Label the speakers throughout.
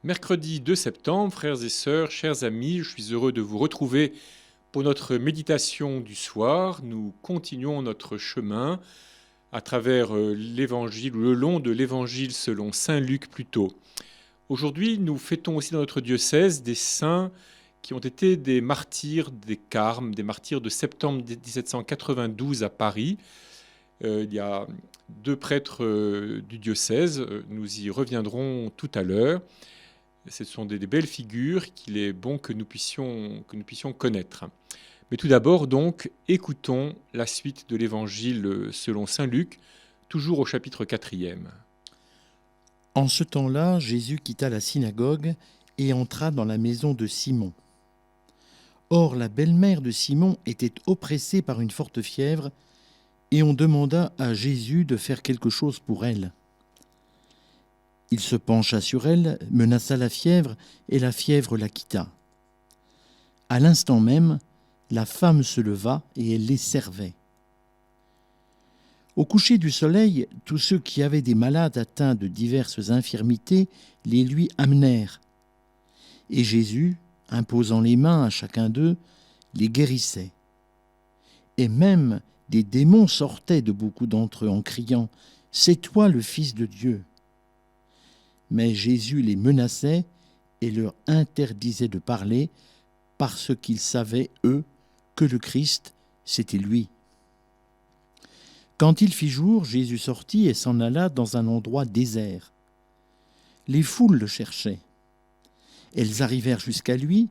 Speaker 1: Mercredi 2 septembre, frères et sœurs, chers amis, je suis heureux de vous retrouver pour notre méditation du soir. Nous continuons notre chemin à travers l'évangile, ou le long de l'évangile selon saint Luc plutôt. Aujourd'hui, nous fêtons aussi dans notre diocèse des saints qui ont été des martyrs des Carmes, des martyrs de septembre 1792 à Paris. Il y a deux prêtres du diocèse, nous y reviendrons tout à l'heure. Ce sont des belles figures qu'il est bon que nous puissions connaître. Mais tout d'abord, donc, écoutons la suite de l'évangile selon saint Luc, toujours au chapitre 4e.
Speaker 2: En ce temps-là, Jésus quitta la synagogue et entra dans la maison de Simon. Or, la belle-mère de Simon était oppressée par une forte fièvre, et on demanda à Jésus de faire quelque chose pour elle. Il se pencha sur elle, menaça la fièvre, et la fièvre la quitta. À l'instant même, la femme se leva et elle les servait. Au coucher du soleil, tous ceux qui avaient des malades atteints de diverses infirmités les lui amenèrent. Et Jésus, imposant les mains à chacun d'eux, les guérissait. Et même des démons sortaient de beaucoup d'entre eux en criant « C'est toi le Fils de Dieu !» Mais Jésus les menaçait et leur interdisait de parler parce qu'ils savaient, eux, que le Christ, c'était lui. Quand il fit jour, Jésus sortit et s'en alla dans un endroit désert. Les foules le cherchaient. Elles arrivèrent jusqu'à lui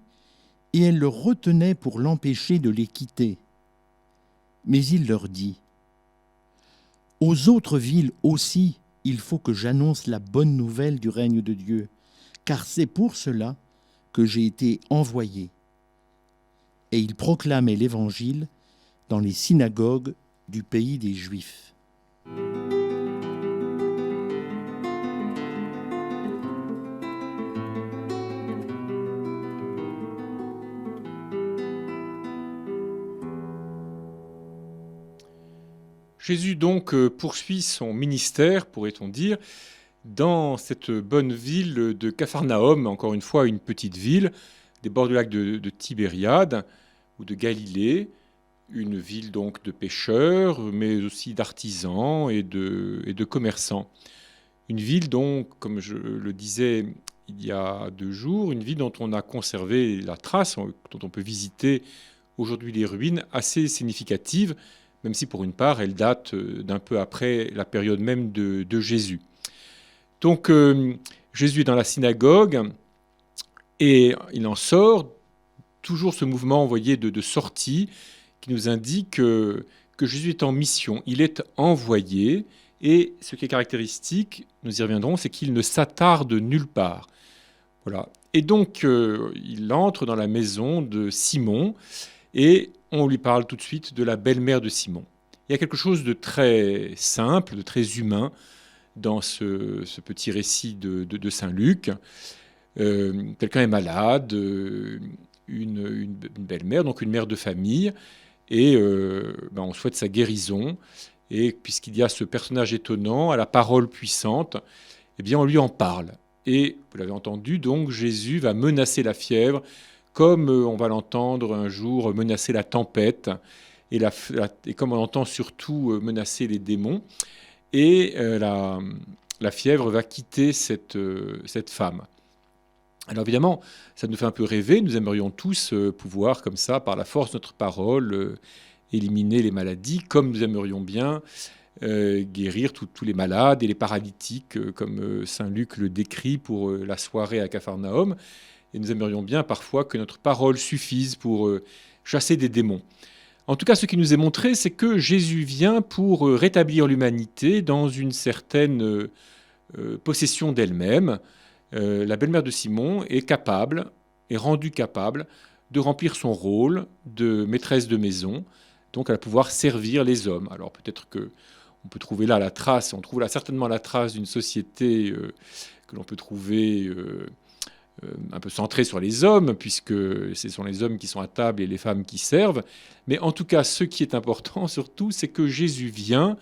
Speaker 2: et elles le retenaient pour l'empêcher de les quitter. Mais il leur dit « Aux autres villes aussi, il faut que j'annonce la bonne nouvelle du règne de Dieu, car c'est pour cela que j'ai été envoyé. » Et il proclamait l'Évangile dans les synagogues du pays des Juifs.
Speaker 1: Jésus donc poursuit son ministère, pourrait-on dire, dans cette bonne ville de Capharnaüm, encore une fois une petite ville, des bords du lac de Tibériade ou de Galilée, une ville donc de pêcheurs, mais aussi d'artisans et de commerçants. Une ville donc, comme je le disais il y a 2 jours, une ville dont on a conservé la trace, dont on peut visiter aujourd'hui les ruines, assez significatives, même si pour une part elle date d'un peu après la période même de Jésus. Donc Jésus est dans la synagogue et il en sort, toujours ce mouvement envoyé de sortie qui nous indique que Jésus est en mission, il est envoyé, et ce qui est caractéristique, nous y reviendrons, c'est qu'il ne s'attarde nulle part. Voilà. Et donc il entre dans la maison de Simon, et on lui parle tout de suite de la belle-mère de Simon. Il y a quelque chose de très simple, de très humain dans ce petit récit de saint Luc. Quelqu'un est malade, une belle-mère, donc une mère de famille, et on souhaite sa guérison. Et puisqu'il y a ce personnage étonnant, à la parole puissante, eh bien on lui en parle. Et vous l'avez entendu, donc Jésus va menacer la fièvre, comme on va l'entendre un jour menacer la tempête, et comme on entend surtout menacer les démons. Et la fièvre va quitter cette femme. Alors évidemment, ça nous fait un peu rêver. Nous aimerions tous pouvoir, comme ça, par la force de notre parole, éliminer les maladies, comme nous aimerions bien guérir tous les malades et les paralytiques, comme saint Luc le décrit pour la soirée à Capharnaüm. Et nous aimerions bien parfois que notre parole suffise pour chasser des démons. En tout cas, ce qui nous est montré, c'est que Jésus vient pour rétablir l'humanité dans une certaine possession d'elle-même. La belle-mère de Simon est rendue capable de remplir son rôle de maîtresse de maison. Donc elle va pouvoir servir les hommes. Alors peut-être qu'on peut trouver là la trace, on trouve là certainement la trace d'une société que l'on peut trouver un peu centrée sur les hommes, puisque ce sont les hommes qui sont à table et les femmes qui servent. Mais en tout cas, ce qui est important surtout, c'est que Jésus vient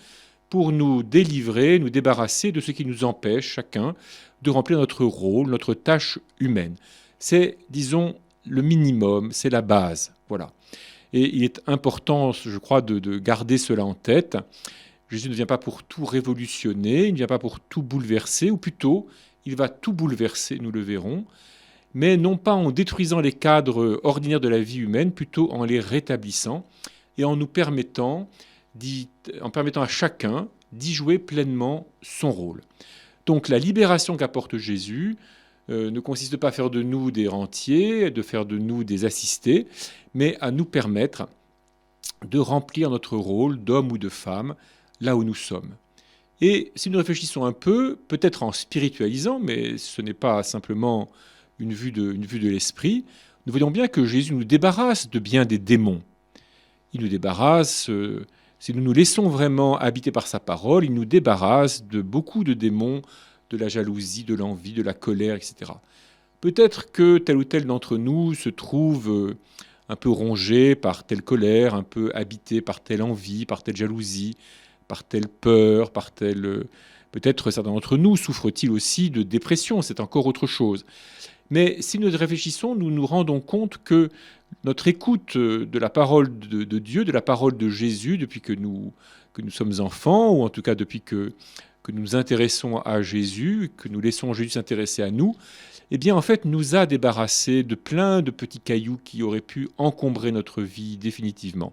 Speaker 1: pour nous délivrer, nous débarrasser de ce qui nous empêche, chacun, de remplir notre rôle, notre tâche humaine. C'est, disons, le minimum, c'est la base. Voilà. Et il est important, je crois, de garder cela en tête. Jésus ne vient pas pour tout révolutionner, il ne vient pas pour tout bouleverser, ou plutôt, il va tout bouleverser, nous le verrons, mais non pas en détruisant les cadres ordinaires de la vie humaine, plutôt en les rétablissant et en nous permettant, à chacun d'y jouer pleinement son rôle. Donc la libération qu'apporte Jésus ne consiste pas à faire de nous des rentiers, de faire de nous des assistés, mais à nous permettre de remplir notre rôle d'homme ou de femme là où nous sommes. Et si nous réfléchissons un peu, peut-être en spiritualisant, mais ce n'est pas simplement une vue de l'esprit, nous voyons bien que Jésus nous débarrasse de bien des démons. Il nous débarrasse, si nous nous laissons vraiment habiter par sa parole, il nous débarrasse de beaucoup de démons, de la jalousie, de l'envie, de la colère, etc. Peut-être que tel ou tel d'entre nous se trouve un peu rongé par telle colère, un peu habité par telle envie, par telle jalousie, par telle peur, par telle... Peut-être certains d'entre nous souffrent-ils aussi de dépression, c'est encore autre chose. Mais si nous réfléchissons, nous nous rendons compte que notre écoute de la parole de Dieu, de la parole de Jésus, depuis que nous sommes enfants, ou en tout cas depuis que nous nous intéressons à Jésus, que nous laissons Jésus s'intéresser à nous, eh bien en fait nous a débarrassés de plein de petits cailloux qui auraient pu encombrer notre vie définitivement.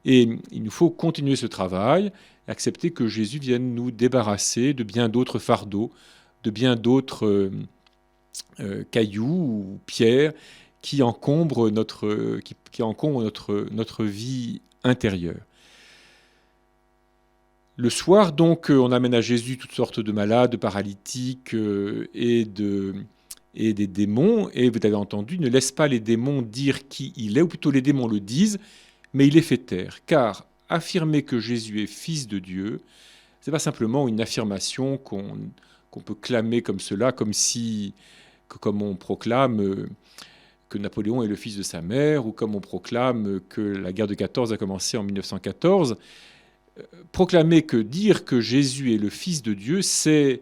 Speaker 1: Et il nous faut continuer ce travail, accepter que Jésus vienne nous débarrasser de bien d'autres fardeaux, de bien d'autres cailloux ou pierres qui encombrent notre vie intérieure. Le soir, donc, on amène à Jésus toutes sortes de malades, de paralytiques et des démons. Et vous avez entendu, ne laisse pas les démons dire qui il est, ou plutôt les démons le disent, mais il les fait taire. Car affirmer que Jésus est fils de Dieu, ce n'est pas simplement une affirmation qu'on peut clamer comme cela, comme on proclame que Napoléon est le fils de sa mère, ou comme on proclame que la guerre de 14 a commencé en 1914. Dire que Jésus est le Fils de Dieu, c'est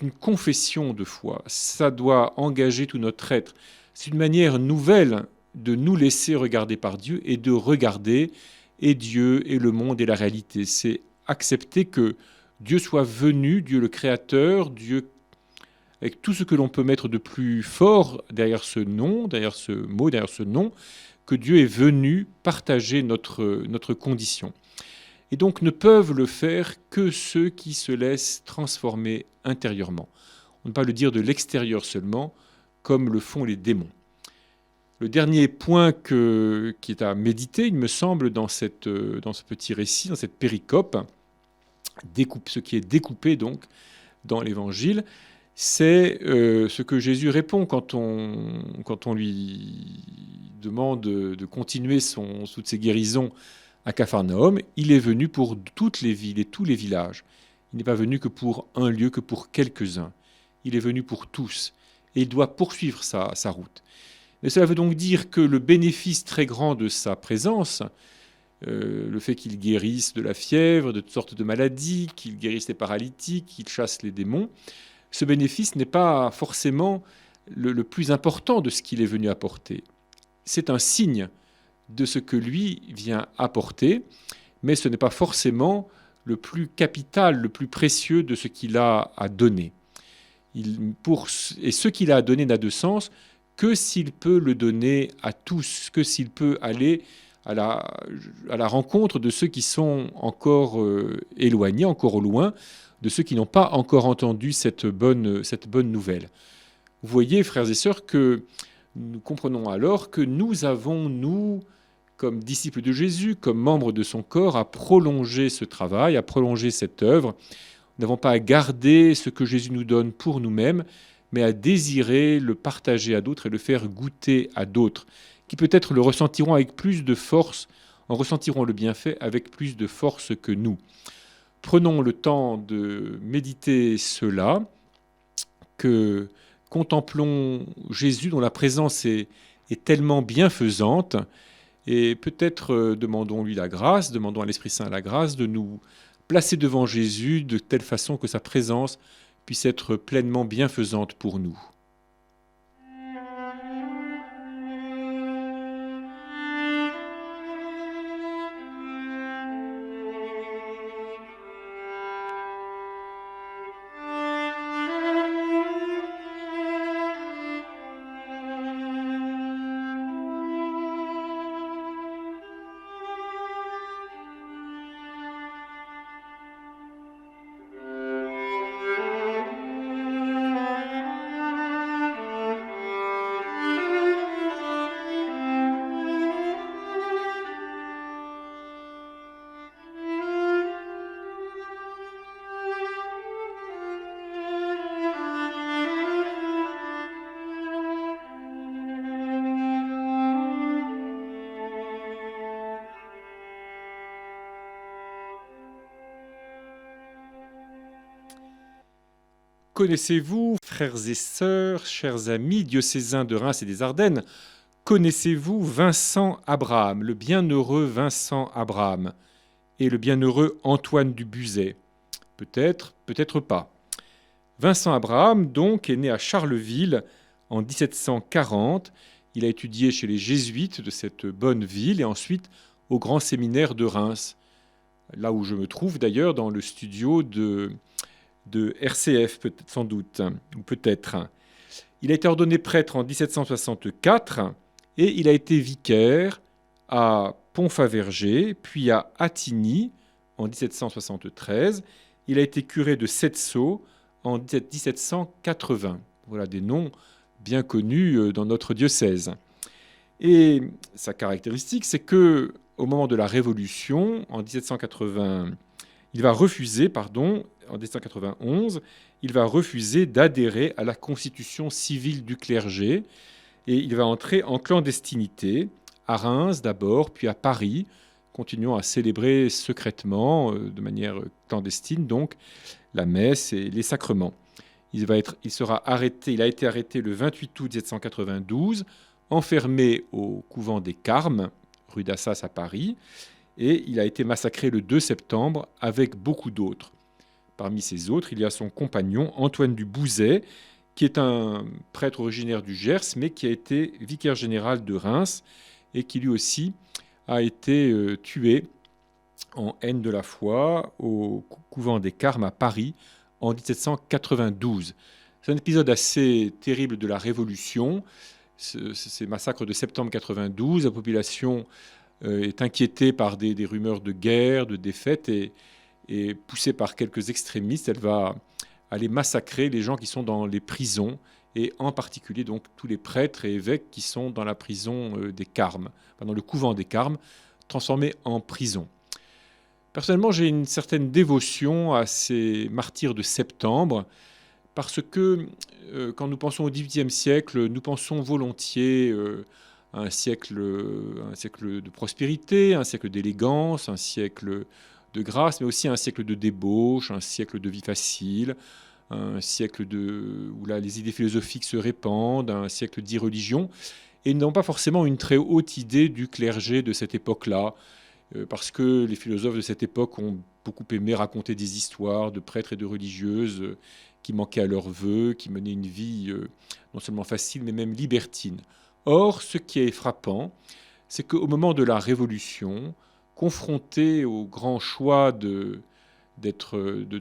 Speaker 1: une confession de foi. Ça doit engager tout notre être. C'est une manière nouvelle de nous laisser regarder par Dieu et de regarder et Dieu et le monde et la réalité. C'est accepter que Dieu soit venu, Dieu le Créateur, Dieu avec tout ce que l'on peut mettre de plus fort derrière ce nom, derrière ce mot, derrière ce nom, que Dieu est venu partager notre condition. Et donc ne peuvent le faire que ceux qui se laissent transformer intérieurement. On ne peut pas le dire de l'extérieur seulement, comme le font les démons. Le dernier point qui est à méditer, il me semble, dans ce petit récit, dans cette péricope, ce qui est découpé donc dans l'Évangile, c'est ce que Jésus répond quand on lui demande de continuer toutes ses guérisons à Capharnaüm. Il est venu pour toutes les villes et tous les villages. Il n'est pas venu que pour un lieu, que pour quelques-uns. Il est venu pour tous et il doit poursuivre sa route. Mais cela veut donc dire que le bénéfice très grand de sa présence, le fait qu'il guérisse de la fièvre, de toutes sortes de maladies, qu'il guérisse les paralytiques, qu'il chasse les démons, ce bénéfice n'est pas forcément le plus important de ce qu'il est venu apporter. C'est un signe de ce que lui vient apporter, mais ce n'est pas forcément le plus capital, le plus précieux de ce qu'il a à donner. Et ce qu'il a à donner n'a de sens que s'il peut le donner à tous, que s'il peut aller à la rencontre de ceux qui sont encore éloignés, encore au loin, de ceux qui n'ont pas encore entendu cette bonne nouvelle. Vous voyez, frères et sœurs, que nous comprenons alors que nous avons, nous, comme disciples de Jésus, comme membres de son corps, à prolonger ce travail, à prolonger cette œuvre. Nous n'avons pas à garder ce que Jésus nous donne pour nous-mêmes, mais à désirer le partager à d'autres et le faire goûter à d'autres, qui peut-être le ressentiront avec plus de force, en ressentiront le bienfait avec plus de force que nous. Prenons le temps de méditer cela, que contemplons Jésus dont la présence est tellement bienfaisante, et peut-être demandons-lui la grâce, demandons à l'Esprit Saint la grâce de nous placé devant Jésus de telle façon que sa présence puisse être pleinement bienfaisante pour nous. Connaissez-vous, frères et sœurs, chers amis diocésains de Reims et des Ardennes, connaissez-vous Vincent Abraham, le bienheureux Vincent Abraham et le bienheureux Antoine du Buzet? Peut-être, peut-être pas. Vincent Abraham, donc, est né à Charleville en 1740. Il a étudié chez les jésuites de cette bonne ville et ensuite au grand séminaire de Reims, là où je me trouve d'ailleurs dans le studio de RCF, peut-être, sans doute, ou peut-être. Il a été ordonné prêtre en 1764 et il a été vicaire à Pont-Faverger, puis à Attigny en 1773. Il a été curé de Setceau en 1780. Voilà des noms bien connus dans notre diocèse. Et sa caractéristique, c'est que au moment de la Révolution, en 1791, il va refuser d'adhérer à la constitution civile du clergé et il va entrer en clandestinité, à Reims d'abord, puis à Paris, continuant à célébrer secrètement, de manière clandestine, donc, la messe et les sacrements. Il a été arrêté le 28 août 1792, enfermé au couvent des Carmes, rue d'Assas à Paris, et il a été massacré le 2 septembre avec beaucoup d'autres. Parmi ces autres, il y a son compagnon Antoine du Buzet, qui est un prêtre originaire du Gers, mais qui a été vicaire général de Reims et qui lui aussi a été tué en haine de la foi au couvent des Carmes à Paris en 1792. C'est un épisode assez terrible de la Révolution. Ces massacres de septembre 92, la population est inquiétée par des rumeurs de guerre, de défaite, et poussée par quelques extrémistes, elle va aller massacrer les gens qui sont dans les prisons, et en particulier donc tous les prêtres et évêques qui sont dans la prison des Carmes, dans le couvent des Carmes, transformé en prison. Personnellement, j'ai une certaine dévotion à ces martyrs de septembre, parce que quand nous pensons au XVIIIe siècle, nous pensons volontiers à un siècle de prospérité, un siècle d'élégance, un siècle de grâce, mais aussi un siècle de débauche, un siècle de vie facile, un siècle où là, les idées philosophiques se répandent, un siècle d'irreligion, et n'ont pas forcément une très haute idée du clergé de cette époque-là, parce que les philosophes de cette époque ont beaucoup aimé raconter des histoires de prêtres et de religieuses qui manquaient à leurs vœux, qui menaient une vie non seulement facile, mais même libertine. Or, ce qui est frappant, c'est qu'au moment de la Révolution, confronté au grand choix de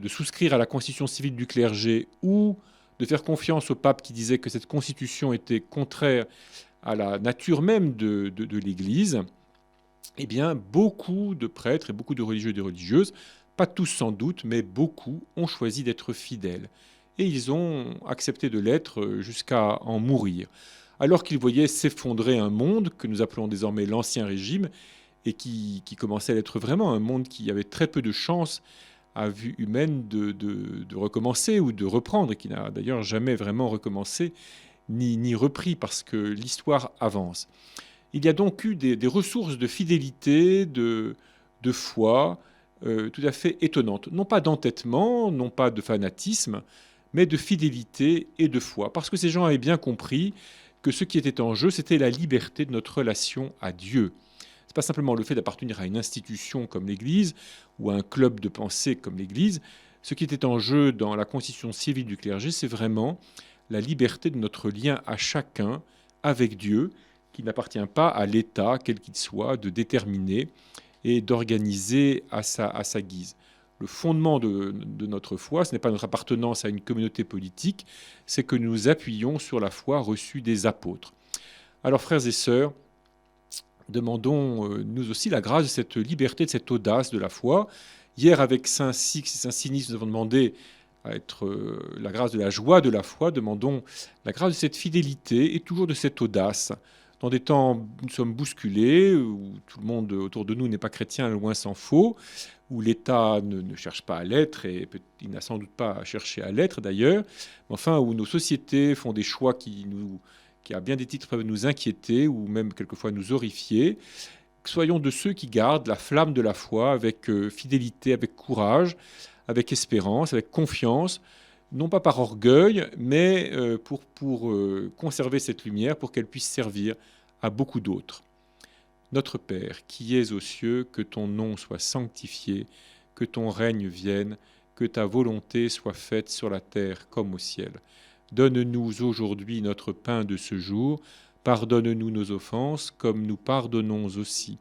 Speaker 1: souscrire à la constitution civile du clergé ou de faire confiance au pape qui disait que cette constitution était contraire à la nature même de l'Église, eh bien, beaucoup de prêtres et beaucoup de religieux et de religieuses, pas tous sans doute, mais beaucoup, ont choisi d'être fidèles. Et ils ont accepté de l'être jusqu'à en mourir. Alors qu'ils voyaient s'effondrer un monde que nous appelons désormais l'Ancien Régime, et qui commençait à être vraiment un monde qui avait très peu de chances à vue humaine de recommencer ou de reprendre, et qui n'a d'ailleurs jamais vraiment recommencé ni repris, parce que l'histoire avance. Il y a donc eu des ressources de fidélité, de foi, tout à fait étonnantes. Non pas d'entêtement, non pas de fanatisme, mais de fidélité et de foi. Parce que ces gens avaient bien compris que ce qui était en jeu, c'était la liberté de notre relation à Dieu. n'est pas simplement le fait d'appartenir à une institution comme l'Église ou à un club de pensée comme l'Église. Ce qui était en jeu dans la constitution civile du clergé, c'est vraiment la liberté de notre lien à chacun avec Dieu, qui n'appartient pas à l'État, quel qu'il soit, de déterminer et d'organiser à sa guise. Le fondement de notre foi, ce n'est pas notre appartenance à une communauté politique, c'est que nous nous appuyons sur la foi reçue des apôtres. Alors, frères et sœurs, demandons nous aussi la grâce de cette liberté, de cette audace de la foi. Hier, avec Saint Six et Saint Sinis, nous avons demandé à être la grâce de la joie de la foi. Demandons la grâce de cette fidélité et toujours de cette audace. Dans des temps où nous sommes bousculés, où tout le monde autour de nous n'est pas chrétien, loin s'en faut, où l'État ne cherche pas à l'être, et il n'a sans doute pas à chercher à l'être d'ailleurs, mais enfin où nos sociétés font des choix qui à bien des titres peuvent nous inquiéter ou même quelquefois nous horrifier. Soyons de ceux qui gardent la flamme de la foi avec fidélité, avec courage, avec espérance, avec confiance, non pas par orgueil, mais pour conserver cette lumière, pour qu'elle puisse servir à beaucoup d'autres. Notre Père, qui es aux cieux, que ton nom soit sanctifié, que ton règne vienne, que ta volonté soit faite sur la terre comme au ciel. Donne-nous aujourd'hui notre pain de ce jour, pardonne-nous nos offenses, comme nous pardonnons aussi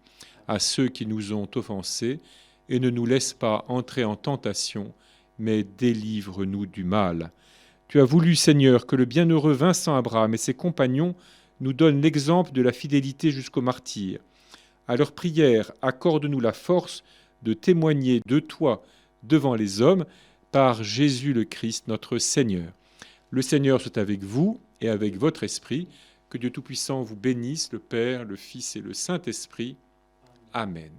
Speaker 1: à ceux qui nous ont offensés, et ne nous laisse pas entrer en tentation, mais délivre-nous du mal. Tu as voulu, Seigneur, que le bienheureux Vincent Abraham et ses compagnons nous donnent l'exemple de la fidélité jusqu'au martyre. À leur prière, accorde-nous la force de témoigner de toi devant les hommes par Jésus le Christ, notre Seigneur. Le Seigneur soit avec vous et avec votre esprit. Que Dieu Tout-Puissant vous bénisse, le Père, le Fils et le Saint-Esprit. Amen.